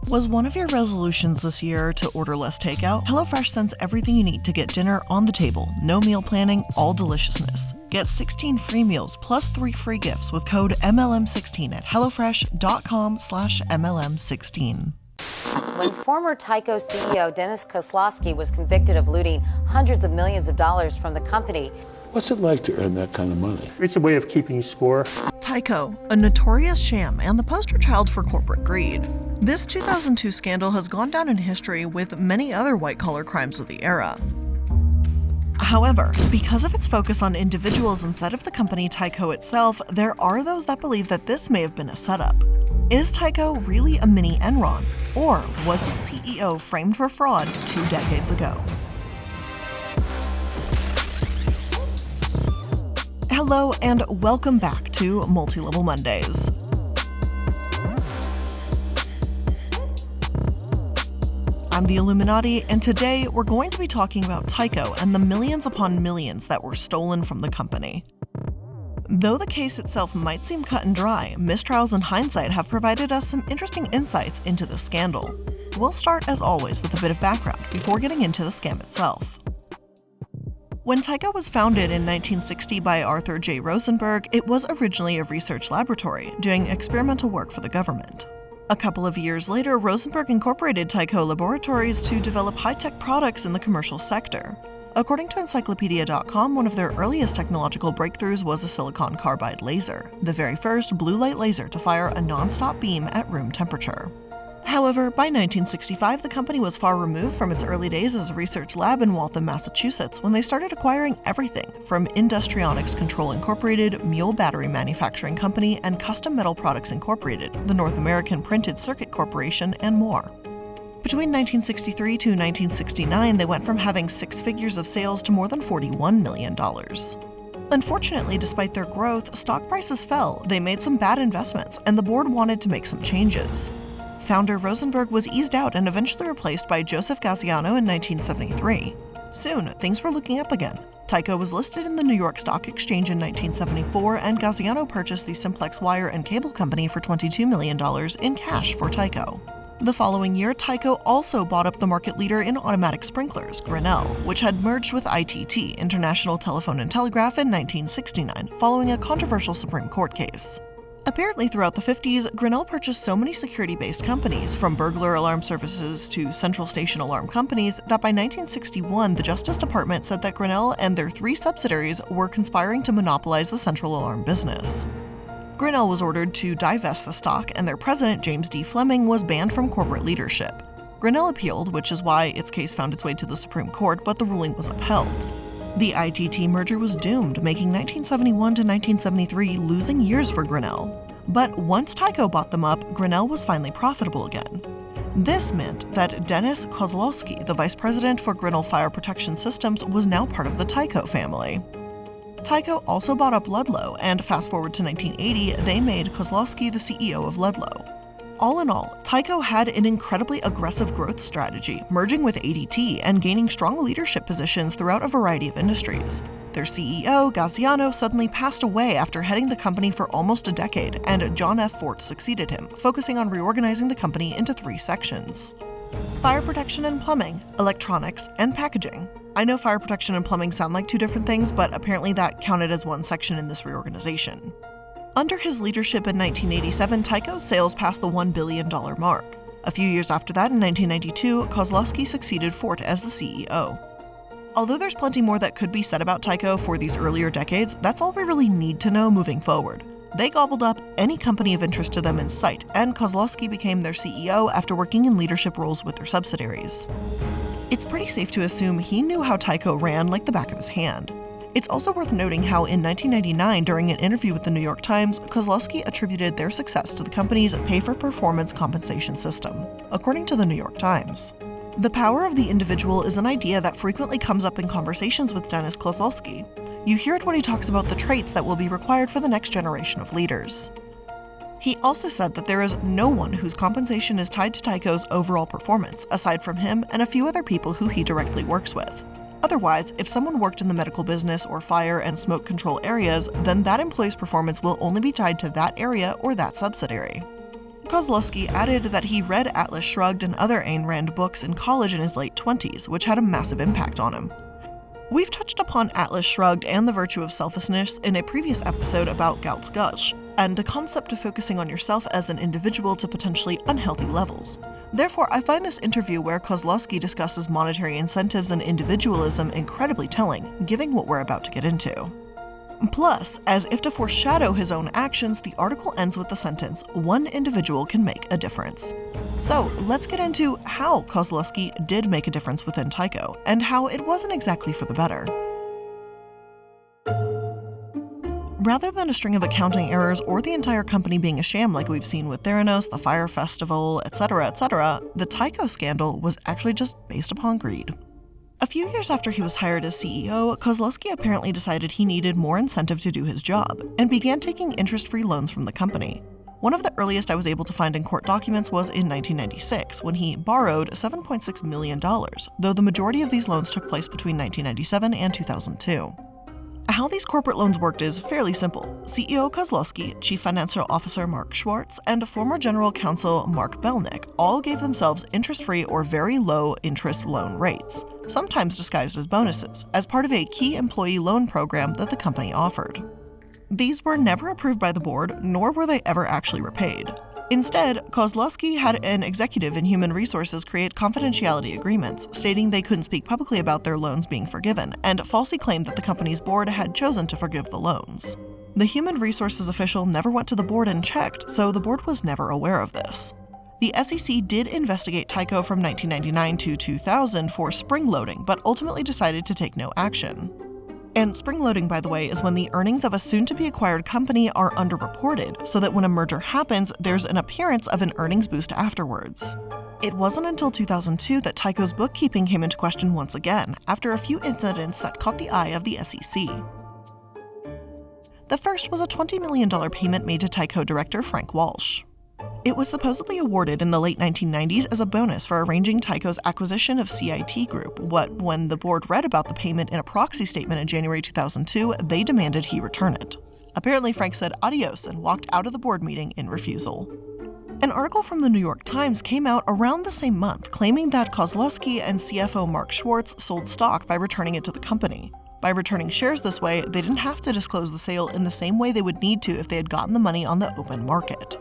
Was one of your resolutions this year to order less takeout? HelloFresh sends everything you need to get dinner on the table. No meal planning, all deliciousness. Get 16 free meals plus 3 free gifts with code MLM16 at hellofresh.com/MLM16. When former Tyco CEO Dennis Kozlowski was convicted of looting hundreds of millions of dollars from the company. What's it like to earn that kind of money? It's a way of keeping score. Tyco, a notorious sham and the poster child for corporate greed. This 2002 scandal has gone down in history with many other white-collar crimes of the era. However, because of its focus on individuals instead of the company Tyco itself, there are those that believe that this may have been a setup. Is Tyco really a mini Enron? Or was its CEO framed for fraud 2 decades ago? Hello and welcome back to Multi-Level Mondays. I'm the Illuminati, and today we're going to be talking about Tyco and the millions upon millions that were stolen from the company. Though the case itself might seem cut and dry, mistrials and hindsight have provided us some interesting insights into the scandal. We'll start, as always, with a bit of background before getting into the scam itself. When Tyco was founded in 1960 by Arthur J. Rosenberg, it was originally a research laboratory doing experimental work for the government. A couple of years later, Rosenberg incorporated Tyco Laboratories to develop high-tech products in the commercial sector. According to Encyclopedia.com, one of their earliest technological breakthroughs was a silicon carbide laser, the very first blue light laser to fire a non-stop beam at room temperature. However, by 1965, the company was far removed from its early days as a research lab in Waltham, Massachusetts, when they started acquiring everything from Industrionics Control Incorporated, MULE Battery Manufacturing Company, and Custom Metal Products Incorporated, the North American Printed Circuit Corporation, and more. Between 1963 to 1969, they went from having 6 figures of sales to more than $41 million. Unfortunately, despite their growth, stock prices fell, they made some bad investments, and the board wanted to make some changes. Founder Rosenberg was eased out and eventually replaced by Joseph Gaziano in 1973. Soon, things were looking up again. Tyco was listed in the New York Stock Exchange in 1974, and Gaziano purchased the Simplex Wire and Cable Company for $22 million in cash for Tyco. The following year, Tyco also bought up the market leader in automatic sprinklers, Grinnell, which had merged with ITT, International Telephone and Telegraph, in 1969, following a controversial Supreme Court case. Apparently, throughout the 50s, Grinnell purchased so many security-based companies, from burglar alarm services to central station alarm companies, that by 1961, the Justice Department said that Grinnell and their 3 subsidiaries were conspiring to monopolize the central alarm business. Grinnell was ordered to divest the stock, and their president, James D. Fleming, was banned from corporate leadership. Grinnell appealed, which is why its case found its way to the Supreme Court, but the ruling was upheld. The ITT merger was doomed, making 1971 to 1973 losing years for Grinnell. But once Tyco bought them up, Grinnell was finally profitable again. This meant that Dennis Kozlowski, the vice president for Grinnell Fire Protection Systems, was now part of the Tyco family. Tyco also bought up Ludlow, and fast forward to 1980, they made Kozlowski the CEO of Ludlow. All in all, Tyco had an incredibly aggressive growth strategy, merging with ADT and gaining strong leadership positions throughout a variety of industries. Their CEO, Gaziano, suddenly passed away after heading the company for almost a decade, and John F. Fort succeeded him, focusing on reorganizing the company into 3 sections: fire protection and plumbing, electronics, and packaging. I know fire protection and plumbing sound like 2 different things, but apparently that counted as one section in this reorganization. Under his leadership in 1987, Tyco's sales passed the $1 billion mark. A few years after that, in 1992, Kozlowski succeeded Fort as the CEO. Although there's plenty more that could be said about Tyco for these earlier decades, that's all we really need to know moving forward. They gobbled up any company of interest to them in sight, and Kozlowski became their CEO after working in leadership roles with their subsidiaries. It's pretty safe to assume he knew how Tyco ran like the back of his hand. It's also worth noting how in 1999, during an interview with the New York Times, Kozlowski attributed their success to the company's pay-for-performance compensation system, according to the New York Times. The power of the individual is an idea that frequently comes up in conversations with Dennis Kozlowski. You hear it when he talks about the traits that will be required for the next generation of leaders. He also said that there is no one whose compensation is tied to Tyco's overall performance, aside from him and a few other people who he directly works with. Otherwise, if someone worked in the medical business or fire and smoke control areas, then that employee's performance will only be tied to that area or that subsidiary. Kozlowski added that he read Atlas Shrugged and other Ayn Rand books in college in his late 20s, which had a massive impact on him. We've touched upon Atlas Shrugged and the virtue of selflessness in a previous episode about Gaut's gush, and the concept of focusing on yourself as an individual to potentially unhealthy levels. Therefore, I find this interview where Kozlowski discusses monetary incentives and individualism incredibly telling, given what we're about to get into. Plus, as if to foreshadow his own actions, the article ends with the sentence, "One individual can make a difference." So let's get into how Kozlowski did make a difference within Tyco, and how it wasn't exactly for the better. Rather than a string of accounting errors or the entire company being a sham like we've seen with Theranos, the Fire Festival, etc., the Tyco scandal was actually just based upon greed. A few years after he was hired as CEO, Kozlowski apparently decided he needed more incentive to do his job, and began taking interest-free loans from the company. One of the earliest I was able to find in court documents was in 1996, when he borrowed $7.6 million, though the majority of these loans took place between 1997 and 2002. How these corporate loans worked is fairly simple. CEO Kozlowski, Chief Financial Officer Mark Schwartz, and former General Counsel Mark Belnick all gave themselves interest-free or very low interest loan rates, sometimes disguised as bonuses, as part of a key employee loan program that the company offered. These were never approved by the board, nor were they ever actually repaid. Instead, Kozlowski had an executive in human resources create confidentiality agreements, stating they couldn't speak publicly about their loans being forgiven, and falsely claimed that the company's board had chosen to forgive the loans. The human resources official never went to the board and checked, so the board was never aware of this. The SEC did investigate Tyco from 1999 to 2000 for spring loading, but ultimately decided to take no action. And spring loading, by the way, is when the earnings of a soon-to-be-acquired company are underreported, so that when a merger happens, there's an appearance of an earnings boost afterwards. It wasn't until 2002 that Tyco's bookkeeping came into question once again, after a few incidents that caught the eye of the SEC. The first was a $20 million payment made to Tyco director Frank Walsh. It was supposedly awarded in the late 1990s as a bonus for arranging Tyco's acquisition of CIT Group, when the board read about the payment in a proxy statement in January 2002, they demanded he return it. Apparently, Frank said adios and walked out of the board meeting in refusal. An article from the New York Times came out around the same month, claiming that Kozlowski and CFO Mark Schwartz sold stock by returning it to the company. By returning shares this way, they didn't have to disclose the sale in the same way they would need to if they had gotten the money on the open market.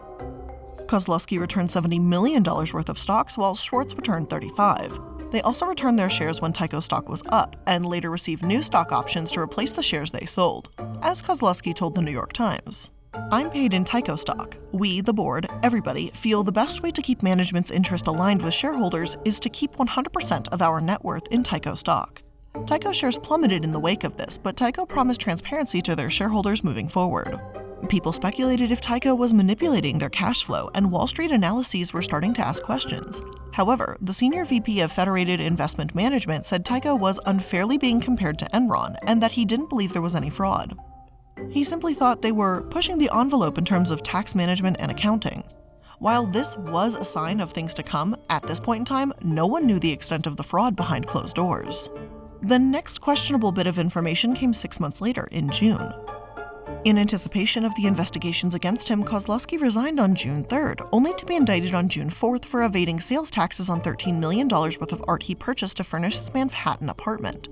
Kozlowski returned $70 million worth of stocks, while Schwartz returned $35. They also returned their shares when Tyco stock was up, and later received new stock options to replace the shares they sold. As Kozlowski told the New York Times, "I'm paid in Tyco stock. We, the board, everybody, feel the best way to keep management's interest aligned with shareholders is to keep 100% of our net worth in Tyco stock." Tyco shares plummeted in the wake of this, but Tyco promised transparency to their shareholders moving forward. People speculated if Tyco was manipulating their cash flow, and Wall Street analyses were starting to ask questions. However, the senior VP of Federated Investment Management said Tyco was unfairly being compared to Enron, and that he didn't believe there was any fraud. He simply thought they were pushing the envelope in terms of tax management and accounting. While this was a sign of things to come, at this point in time, no one knew the extent of the fraud behind closed doors. The next questionable bit of information came 6 months later, in June. In anticipation of the investigations against him, Kozlowski resigned on June 3rd, only to be indicted on June 4th for evading sales taxes on $13 million worth of art he purchased to furnish his Manhattan apartment.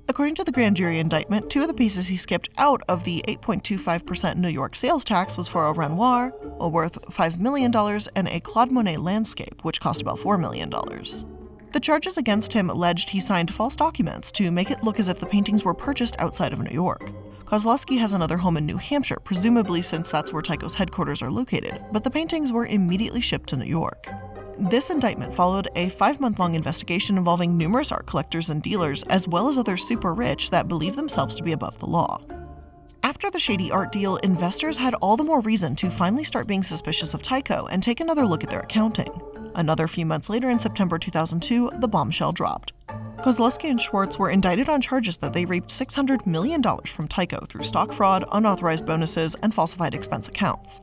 According to the grand jury indictment, 2 of the pieces he skipped out of the 8.25% New York sales tax was for a Renoir, worth $5 million, and a Claude Monet landscape, which cost about $4 million. The charges against him alleged he signed false documents to make it look as if the paintings were purchased outside of New York. Kozlowski has another home in New Hampshire, presumably since that's where Tyco's headquarters are located, but the paintings were immediately shipped to New York. This indictment followed a 5-month-long investigation involving numerous art collectors and dealers, as well as other super rich that believe themselves to be above the law. After the shady art deal, investors had all the more reason to finally start being suspicious of Tyco and take another look at their accounting. Another few months later, in September 2002, the bombshell dropped. Kozlowski and Schwartz were indicted on charges that they reaped $600 million from Tyco through stock fraud, unauthorized bonuses, and falsified expense accounts.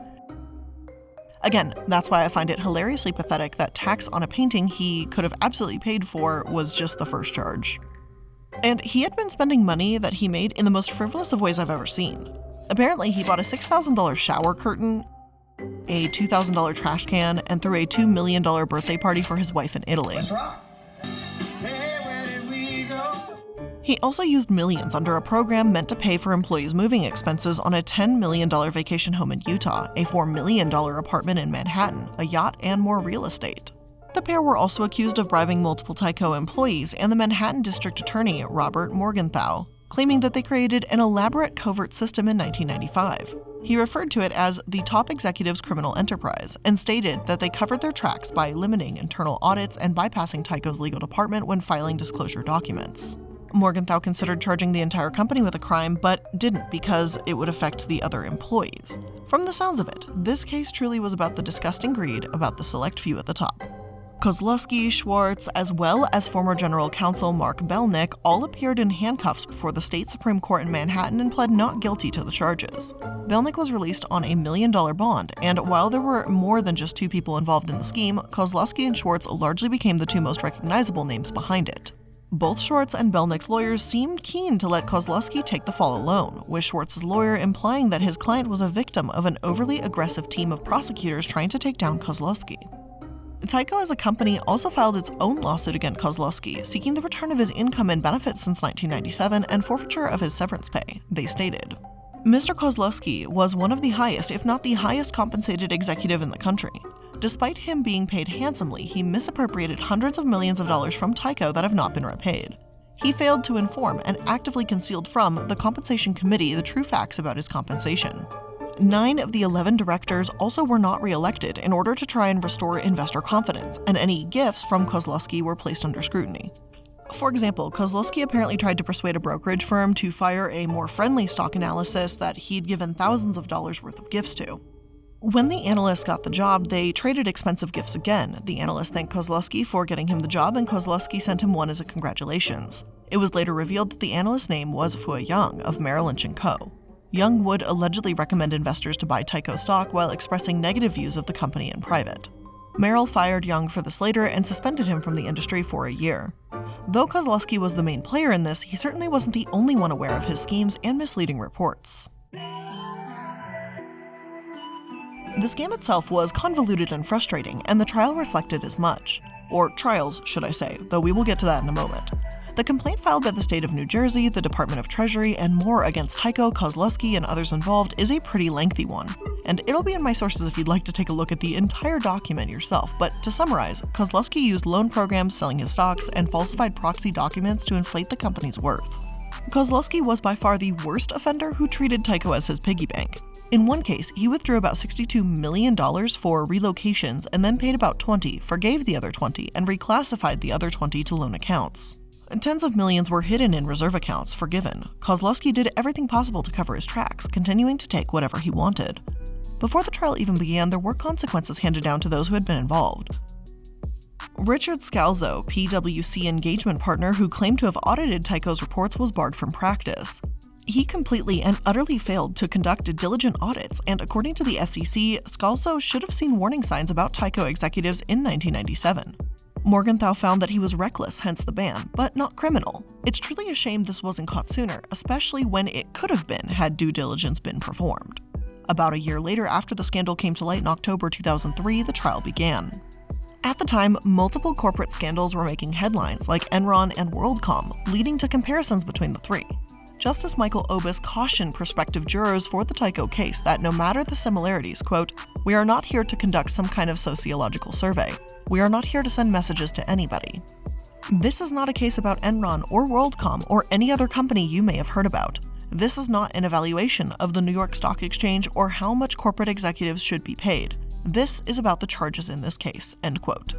Again, that's why I find it hilariously pathetic that tax on a painting he could have absolutely paid for was just the first charge. And he had been spending money that he made in the most frivolous of ways I've ever seen. Apparently, he bought a $6,000 shower curtain a $2,000 trash can, and threw a $2 million birthday party for his wife in Italy. Let's rock. Hey, where did we go? He also used millions under a program meant to pay for employees' moving expenses on a $10 million vacation home in Utah, a $4 million apartment in Manhattan, a yacht, and more real estate. The pair were also accused of bribing multiple Tyco employees and the Manhattan District Attorney, Robert Morgenthau, claiming that they created an elaborate covert system in 1995. He referred to it as the top executive's criminal enterprise and stated that they covered their tracks by limiting internal audits and bypassing Tyco's legal department when filing disclosure documents. Morgenthau considered charging the entire company with a crime, but didn't because it would affect the other employees. From the sounds of it, this case truly was about the disgusting greed about the select few at the top. Kozlowski, Schwartz, as well as former General Counsel Mark Belnick all appeared in handcuffs before the state Supreme Court in Manhattan and pled not guilty to the charges. Belnick was released on a $1 million bond, and while there were more than just two people involved in the scheme, Kozlowski and Schwartz largely became the two most recognizable names behind it. Both Schwartz and Belnick's lawyers seemed keen to let Kozlowski take the fall alone, with Schwartz's lawyer implying that his client was a victim of an overly aggressive team of prosecutors trying to take down Kozlowski. Tyco as a company also filed its own lawsuit against Kozlowski, seeking the return of his income and benefits since 1997 and forfeiture of his severance pay, they stated. Mr. Kozlowski was one of the highest, if not the highest compensated executive in the country. Despite him being paid handsomely, he misappropriated hundreds of millions of dollars from Tyco that have not been repaid. He failed to inform and actively concealed from the Compensation Committee the true facts about his compensation. 9 of the 11 directors also were not re-elected in order to try and restore investor confidence, and any gifts from Kozlowski were placed under scrutiny. For example, Kozlowski apparently tried to persuade a brokerage firm to fire a more friendly stock analyst that he'd given thousands of dollars worth of gifts to. When the analyst got the job, they traded expensive gifts again. The analyst thanked Kozlowski for getting him the job, and Kozlowski sent him one as a congratulations. It was later revealed that the analyst's name was Fua Young of Merrill Lynch & Co. Young would allegedly recommend investors to buy Tyco stock while expressing negative views of the company in private. Merrill fired Young for this later and suspended him from the industry for a year. Though Kozlowski was the main player in this, he certainly wasn't the only one aware of his schemes and misleading reports. The scam itself was convoluted and frustrating, and the trial reflected as much. Or trials, should I say, though we will get to that in a moment. The complaint filed by the state of New Jersey, the Department of Treasury, and more against Tyco, Kozlowski, and others involved is a pretty lengthy one, and it'll be in my sources if you'd like to take a look at the entire document yourself. But to summarize, Kozlowski used loan programs selling his stocks and falsified proxy documents to inflate the company's worth. Kozlowski was by far the worst offender who treated Tyco as his piggy bank. In one case, he withdrew about $62 million for relocations and then paid about $20, forgave the other $20, and reclassified the other $20 to loan accounts. Tens of millions were hidden in reserve accounts, forgiven. Kozlowski did everything possible to cover his tracks, continuing to take whatever he wanted. Before the trial even began, there were consequences handed down to those who had been involved. Richard Scalzo, PwC engagement partner who claimed to have audited Tyco's reports, was barred from practice. He completely and utterly failed to conduct diligent audits, and according to the SEC, Scalzo should have seen warning signs about Tyco executives in 1997. Morgenthau found that he was reckless, hence the ban, but not criminal. It's truly a shame this wasn't caught sooner, especially when it could have been had due diligence been performed. About a year later, after the scandal came to light in October 2003, the trial began. At the time, multiple corporate scandals were making headlines, like Enron and WorldCom, leading to comparisons between the three. Justice Michael Obis cautioned prospective jurors for the Tyco case that no matter the similarities, quote, "We are not here to conduct some kind of sociological survey. We are not here to send messages to anybody. This is not a case about Enron or WorldCom or any other company you may have heard about. This is not an evaluation of the New York Stock Exchange or how much corporate executives should be paid. This is about the charges in this case," end quote.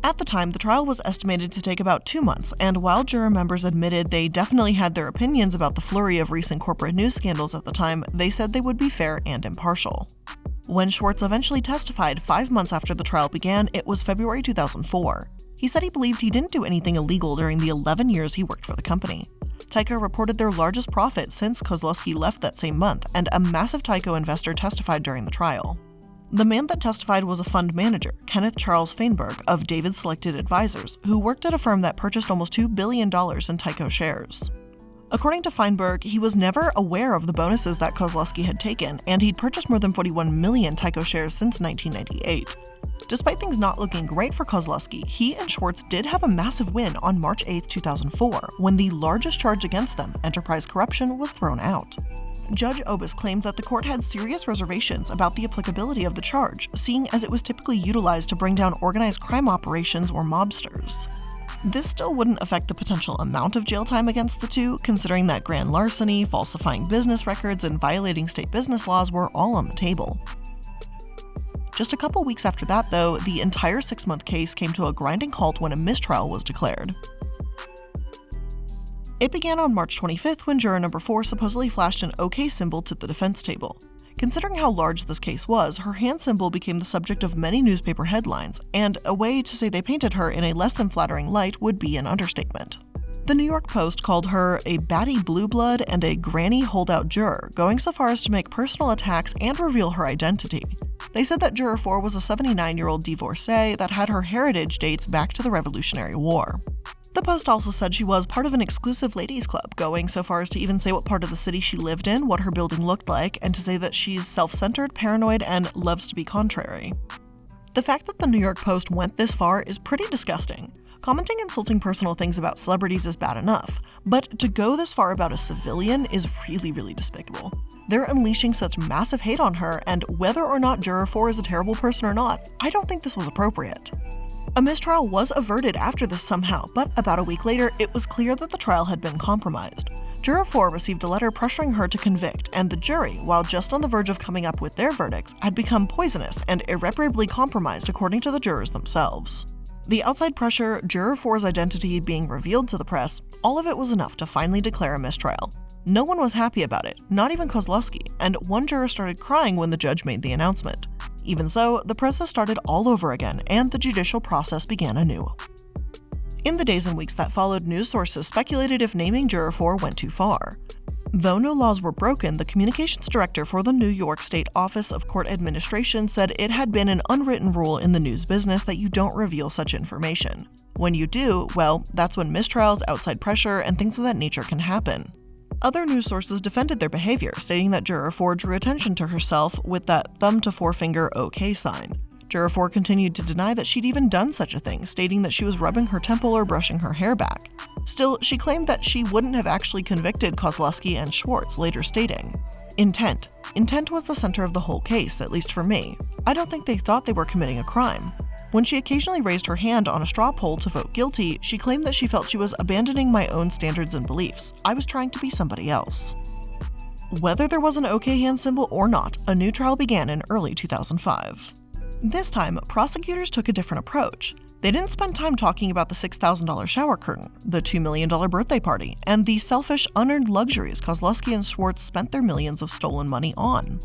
At the time, the trial was estimated to take about 2 months, and while juror members admitted they definitely had their opinions about the flurry of recent corporate news scandals at the time, they said they would be fair and impartial. When Schwartz eventually testified 5 months after the trial began, it was February 2004. He said he believed he didn't do anything illegal during the 11 years he worked for the company. Tyco reported their largest profit since Kozlowski left that same month, and a massive Tyco investor testified during the trial. The man that testified was a fund manager, Kenneth Charles Feinberg of David Selected Advisors, who worked at a firm that purchased almost $2 billion in Tyco shares. According to Feinberg, he was never aware of the bonuses that Kozlowski had taken, and he'd purchased more than 41 million Tyco shares since 1998. Despite things not looking great for Kozlowski, he and Schwartz did have a massive win on March 8, 2004, when the largest charge against them, enterprise corruption, was thrown out. Judge Obis claimed that the court had serious reservations about the applicability of the charge, seeing as it was typically utilized to bring down organized crime operations or mobsters. This still wouldn't affect the potential amount of jail time against the two, considering that grand larceny, falsifying business records, and violating state business laws were all on the table. Just a couple weeks after that, though, the entire 6-month case came to a grinding halt when a mistrial was declared. It began on March 25th when juror number 4 supposedly flashed an OK symbol to the defense table. Considering how large this case was, her hand symbol became the subject of many newspaper headlines, and a way to say they painted her in a less than flattering light would be an understatement. The New York Post called her a batty blue blood and a granny holdout juror, going so far as to make personal attacks and reveal her identity. They said that juror 4 was a 79-year-old divorcee that had her heritage dates back to the Revolutionary War. The Post also said she was part of an exclusive ladies' club, going so far as to even say what part of the city she lived in, what her building looked like, and to say that she's self-centered, paranoid, and loves to be contrary. The fact that the New York Post went this far is pretty disgusting. Commenting insulting personal things about celebrities is bad enough, but to go this far about a civilian is really despicable. They're unleashing such massive hate on her, and whether or not juror 4 is a terrible person or not, I don't think this was appropriate. A mistrial was averted after this somehow, but about a week later, it was clear that the trial had been compromised. Juror 4 received a letter pressuring her to convict, and the jury, while just on the verge of coming up with their verdicts, had become poisonous and irreparably compromised according to the jurors themselves. The outside pressure, juror 4's identity being revealed to the press, all of it was enough to finally declare a mistrial. No one was happy about it, not even Kozlowski, and one juror started crying when the judge made the announcement. Even so, the process started all over again, and the judicial process began anew. In the days and weeks that followed, news sources speculated if naming juror 4 went too far. Though no laws were broken, the communications director for the New York State Office of Court Administration said it had been an unwritten rule in the news business that you don't reveal such information. When you do, well, that's when mistrials, outside pressure, and things of that nature can happen. Other news sources defended their behavior, stating that juror 4 drew attention to herself with that thumb to forefinger OK sign. Juror 4 continued to deny that she'd even done such a thing, stating that she was rubbing her temple or brushing her hair back. Still, she claimed that she wouldn't have actually convicted Kozlowski and Schwartz, later stating, Intent. Intent was the center of the whole case, at least for me. I don't think they thought they were committing a crime. When she occasionally raised her hand on a straw poll to vote guilty, she claimed that she felt she was abandoning my own standards and beliefs. I was trying to be somebody else. Whether there was an OK hand symbol or not, a new trial began in early 2005. This time, prosecutors took a different approach. They didn't spend time talking about the $6,000 shower curtain, the $2 million birthday party, and the selfish, unearned luxuries Kozlowski and Schwartz spent their millions of stolen money on.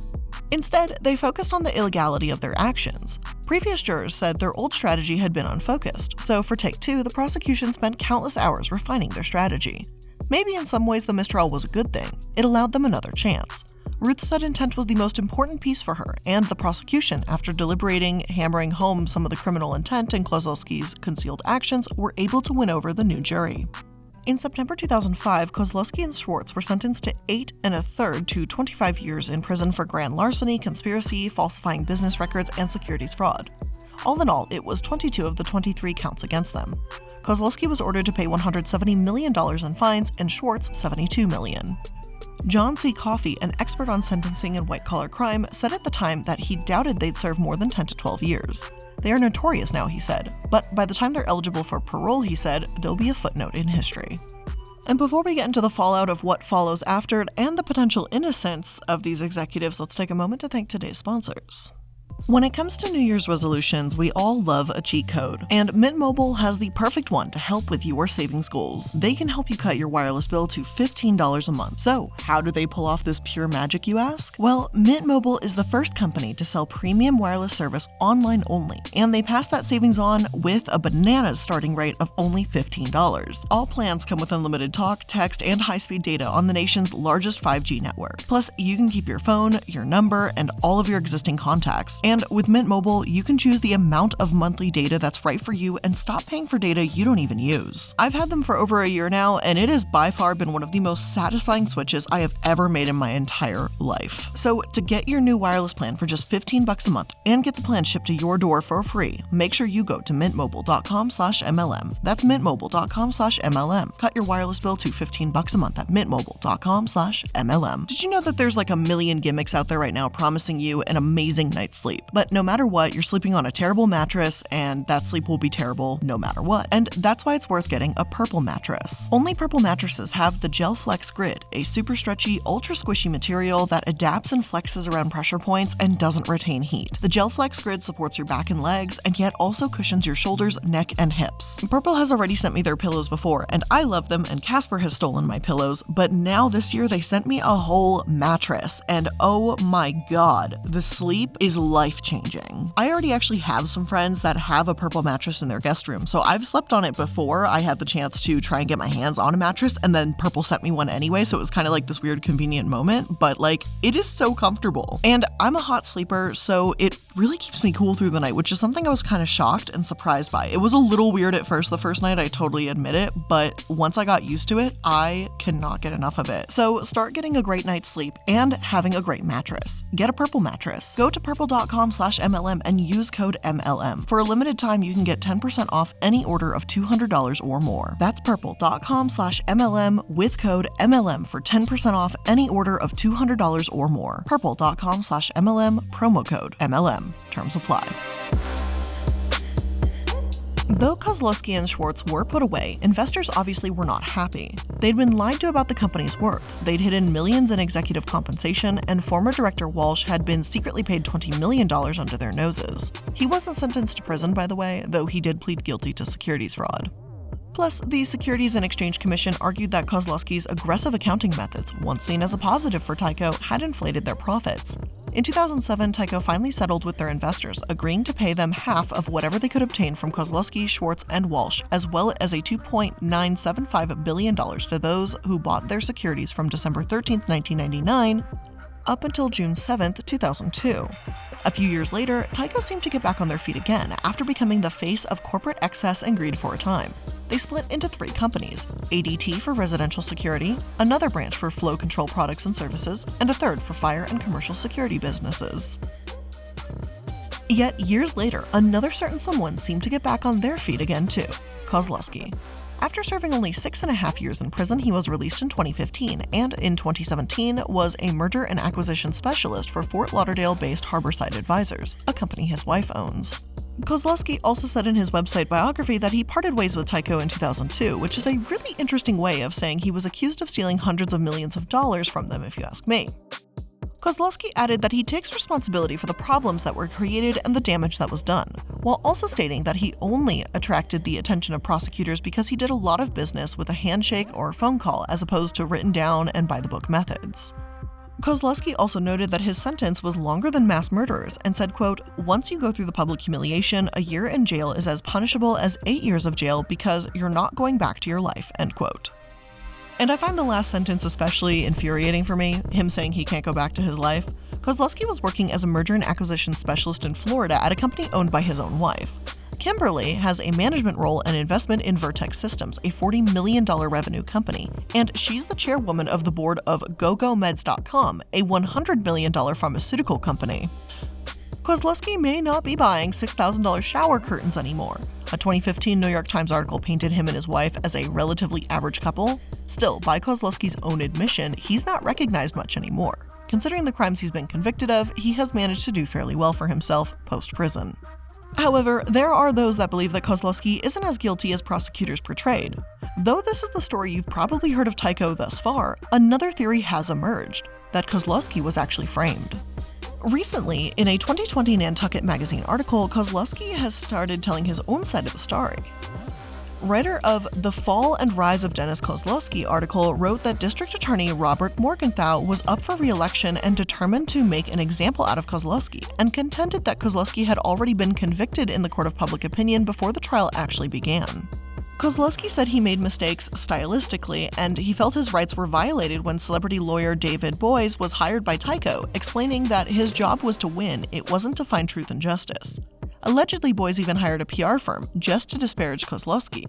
Instead, they focused on the illegality of their actions. Previous jurors said their old strategy had been unfocused, so for Take 2, the prosecution spent countless hours refining their strategy. Maybe in some ways the mistrial was a good thing. It allowed them another chance. Ruth said intent was the most important piece for her, and the prosecution, after deliberating, hammering home some of the criminal intent in Kozlowski's concealed actions, were able to win over the new jury. In September 2005, Kozlowski and Schwartz were sentenced to 8 1/3 to 25 years in prison for grand larceny, conspiracy, falsifying business records, and securities fraud. All in all, it was 22 of the 23 counts against them. Kozlowski was ordered to pay $170 million in fines and Schwartz $72 million. John C. Coffey, an expert on sentencing and white-collar crime, said at the time that he doubted they'd serve more than 10 to 12 years. They are notorious now, he said, but by the time they're eligible for parole, he said, they'll be a footnote in history. And before we get into the fallout of what follows after it and the potential innocence of these executives, let's take a moment to thank today's sponsors. When it comes to New Year's resolutions, we all love a cheat code, and Mint Mobile has the perfect one to help with your savings goals. They can help you cut your wireless bill to $15 a month. So, how do they pull off this pure magic, you ask? Well, Mint Mobile is the first company to sell premium wireless service online only, and they pass that savings on with a bananas starting rate of only $15. All plans come with unlimited talk, text, and high-speed data on the nation's largest 5G network. Plus, you can keep your phone, your number, and all of your existing contacts. And with Mint Mobile, you can choose the amount of monthly data that's right for you and stop paying for data you don't even use. I've had them for over a year now, and it has by far been one of the most satisfying switches I have ever made in my entire life. So to get your new wireless plan for just $15 a month and get the plan shipped to your door for free, make sure you go to mintmobile.com/MLM. That's mintmobile.com/MLM. Cut your wireless bill to $15 a month at mintmobile.com/MLM. Did you know that there's like a million gimmicks out there right now promising you an amazing night's sleep? But no matter what, you're sleeping on a terrible mattress, and that sleep will be terrible no matter what. And that's why it's worth getting a Purple mattress. Only Purple mattresses have the Gel Flex Grid, a super stretchy, ultra squishy material that adapts and flexes around pressure points and doesn't retain heat. The Gel Flex Grid supports your back and legs, and yet also cushions your shoulders, neck, and hips. Purple has already sent me their pillows before, and I love them, and Casper has stolen my pillows, but now this year they sent me a whole mattress, and oh my god, the sleep is life-changing. I already actually have some friends that have a Purple mattress in their guest room, so I've slept on it before I had the chance to try and get my hands on a mattress, and then Purple sent me one anyway, so it was kind of like this weird convenient moment, but like, it is so comfortable. And I'm a hot sleeper, so it really keeps me cool through the night, which is something I was kind of shocked and surprised by. It was a little weird at first, the first night, I totally admit it, but once I got used to it, I cannot get enough of it. So start getting a great night's sleep and having a great mattress. Get a Purple mattress. Go to purple.com/MLM and use code MLM. For a limited time, you can get 10% off any order of $200 or more. That's purple.com/MLM with code MLM for 10% off any order of $200 or more. Purple.com/MLM, promo code MLM. Terms apply. Though Kozlowski and Schwartz were put away, investors obviously were not happy. They'd been lied to about the company's worth, they'd hidden millions in executive compensation, and former director Walsh had been secretly paid $20 million under their noses. He wasn't sentenced to prison, by the way, though he did plead guilty to securities fraud. Plus, the Securities and Exchange Commission argued that Kozlowski's aggressive accounting methods, once seen as a positive for Tyco, had inflated their profits. In 2007, Tyco finally settled with their investors, agreeing to pay them half of whatever they could obtain from Kozlowski, Schwartz, and Walsh, as well as a $2.975 billion to those who bought their securities from December 13, 1999, up until June 7, 2002. A few years later, Tyco seemed to get back on their feet again after becoming the face of corporate excess and greed for a time. They split into 3 companies: ADT for residential security, another branch for flow control products and services, and a third for fire and commercial security businesses. Yet years later, another certain someone seemed to get back on their feet again too: Kozlowski. After serving only 6.5 years in prison, he was released in 2015, and in 2017 was a merger and acquisition specialist for Fort Lauderdale-based Harborside Advisors, a company his wife owns. Kozlowski also said in his website biography that he parted ways with Tyco in 2002, which is a really interesting way of saying he was accused of stealing hundreds of millions of dollars from them, if you ask me. Kozlowski added that he takes responsibility for the problems that were created and the damage that was done, while also stating that he only attracted the attention of prosecutors because he did a lot of business with a handshake or phone call as opposed to written down and by-the-book methods. Kozlowski also noted that his sentence was longer than mass murderers and said, quote, "Once you go through the public humiliation, a year in jail is as punishable as 8 years of jail because you're not going back to your life," end quote. And I find the last sentence especially infuriating for me, him saying he can't go back to his life. Kozlowski was working as a merger and acquisition specialist in Florida at a company owned by his own wife. Kimberly has a management role and investment in Vertex Systems, a $40 million revenue company, and she's the chairwoman of the board of GoGoMeds.com, a $100 million pharmaceutical company. Kozlowski may not be buying $6,000 shower curtains anymore. A 2015 New York Times article painted him and his wife as a relatively average couple. Still, by Kozlowski's own admission, he's not recognized much anymore. Considering the crimes he's been convicted of, he has managed to do fairly well for himself post-prison. However, there are those that believe that Kozlowski isn't as guilty as prosecutors portrayed. Though this is the story you've probably heard of Tyco thus far, another theory has emerged, that Kozlowski was actually framed. Recently, in a 2020 Nantucket magazine article, Kozlowski has started telling his own side of the story. Writer of The Fall and Rise of Dennis Kozlowski article wrote that District Attorney Robert Morgenthau was up for re-election and determined to make an example out of Kozlowski, and contended that Kozlowski had already been convicted in the court of public opinion before the trial actually began. Kozlowski said he made mistakes stylistically, and he felt his rights were violated when celebrity lawyer David Boies was hired by Tyco, explaining that his job was to win, it wasn't to find truth and justice. Allegedly, Boies even hired a PR firm just to disparage Kozlowski.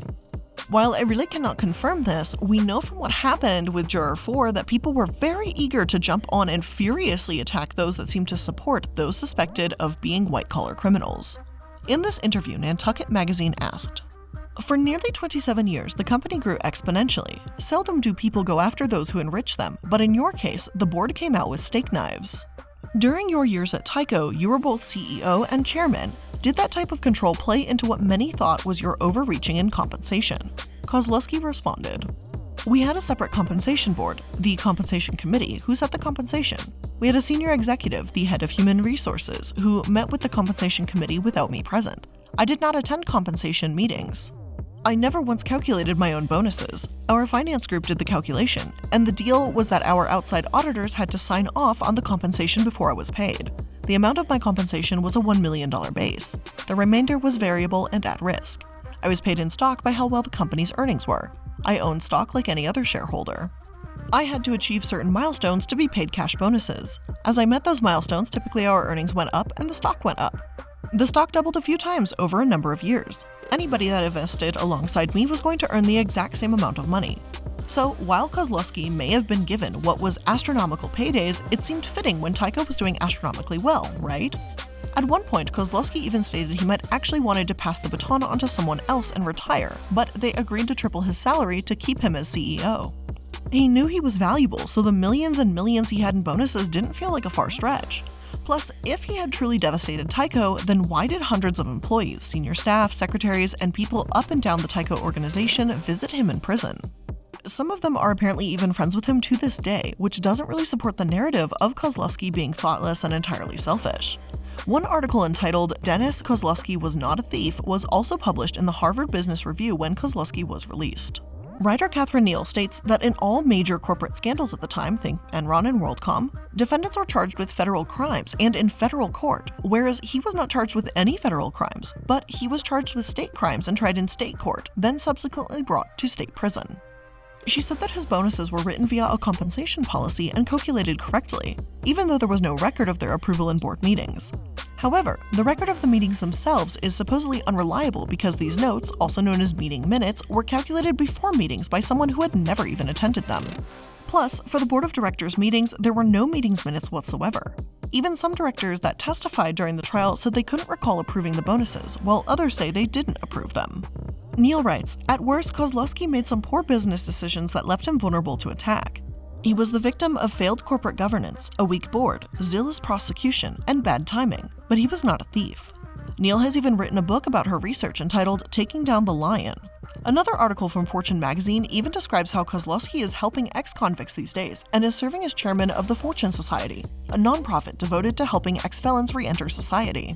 While I really cannot confirm this, we know from what happened with Juror 4 that people were very eager to jump on and furiously attack those that seemed to support those suspected of being white-collar criminals. In this interview, Nantucket Magazine asked, "For nearly 27 years, the company grew exponentially. Seldom do people go after those who enrich them, but in your case, the board came out with steak knives. During your years at Tyco, you were both CEO and chairman. Did that type of control play into what many thought was your overreaching in compensation?" Kozlowski responded, "We had a separate compensation board, the compensation committee, who set the compensation. We had a senior executive, the head of human resources, who met with the compensation committee without me present. I did not attend compensation meetings. I never once calculated my own bonuses. Our finance group did the calculation, and the deal was that our outside auditors had to sign off on the compensation before I was paid. The amount of my compensation was a $1 million base. The remainder was variable and at risk. I was paid in stock by how well the company's earnings were. I own stock like any other shareholder. I had to achieve certain milestones to be paid cash bonuses. As I met those milestones, typically our earnings went up and the stock went up. The stock doubled a few times over a number of years. Anybody that invested alongside me was going to earn the exact same amount of money. So while Kozlowski may have been given what was astronomical paydays, it seemed fitting when Tyco was doing astronomically well, right? At one point, Kozlowski even stated he might actually wanted to pass the baton on to someone else and retire, but they agreed to triple his salary to keep him as CEO. He knew he was valuable, so the millions and millions he had in bonuses didn't feel like a far stretch. Plus, if he had truly devastated Tyco, then why did hundreds of employees, senior staff, secretaries, and people up and down the Tyco organization visit him in prison? Some of them are apparently even friends with him to this day, which doesn't really support the narrative of Kozlowski being thoughtless and entirely selfish. One article entitled "Dennis Kozlowski Was Not a Thief" was also published in the Harvard Business Review when Kozlowski was released. Writer Catherine Neal states that in all major corporate scandals at the time, think Enron and WorldCom, defendants were charged with federal crimes and in federal court, whereas he was not charged with any federal crimes, but he was charged with state crimes and tried in state court, then subsequently brought to state prison. She said that his bonuses were written via a compensation policy and calculated correctly, even though there was no record of their approval in board meetings. However, the record of the meetings themselves is supposedly unreliable because these notes, also known as meeting minutes, were calculated before meetings by someone who had never even attended them. Plus, for the board of directors meetings, there were no meetings minutes whatsoever. Even some directors that testified during the trial said they couldn't recall approving the bonuses, while others say they didn't approve them. Neal writes, "At worst, Kozlowski made some poor business decisions that left him vulnerable to attack. He was the victim of failed corporate governance, a weak board, zealous prosecution, and bad timing, but he was not a thief." Neal has even written a book about her research entitled "Taking Down the Lion." Another article from Fortune magazine even describes how Kozlowski is helping ex-convicts these days and is serving as chairman of the Fortune Society, a nonprofit devoted to helping ex-felons re-enter society.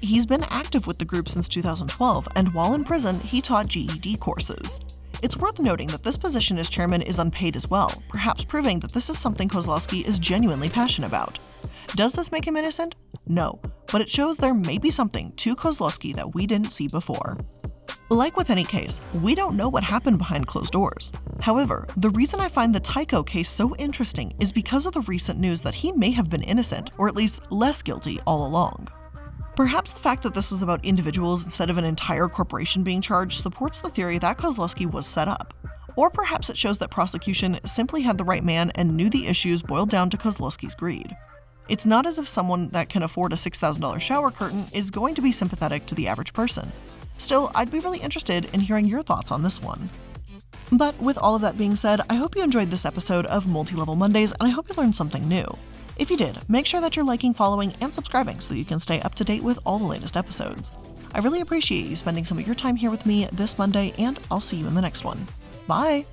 He's been active with the group since 2012, and while in prison, he taught GED courses. It's worth noting that this position as chairman is unpaid as well, perhaps proving that this is something Kozlowski is genuinely passionate about. Does this make him innocent? No, but it shows there may be something to Kozlowski that we didn't see before. Like with any case, we don't know what happened behind closed doors. However, the reason I find the Tyco case so interesting is because of the recent news that he may have been innocent, or at least less guilty all along. Perhaps the fact that this was about individuals instead of an entire corporation being charged supports the theory that Kozlowski was set up. Or perhaps it shows that prosecution simply had the right man and knew the issues boiled down to Kozlowski's greed. It's not as if someone that can afford a $6,000 shower curtain is going to be sympathetic to the average person. Still, I'd be really interested in hearing your thoughts on this one. But with all of that being said, I hope you enjoyed this episode of Multi-Level Mondays, and I hope you learned something new. If you did, make sure that you're liking, following, and subscribing so that you can stay up to date with all the latest episodes. I really appreciate you spending some of your time here with me this Monday, and I'll see you in the next one. Bye!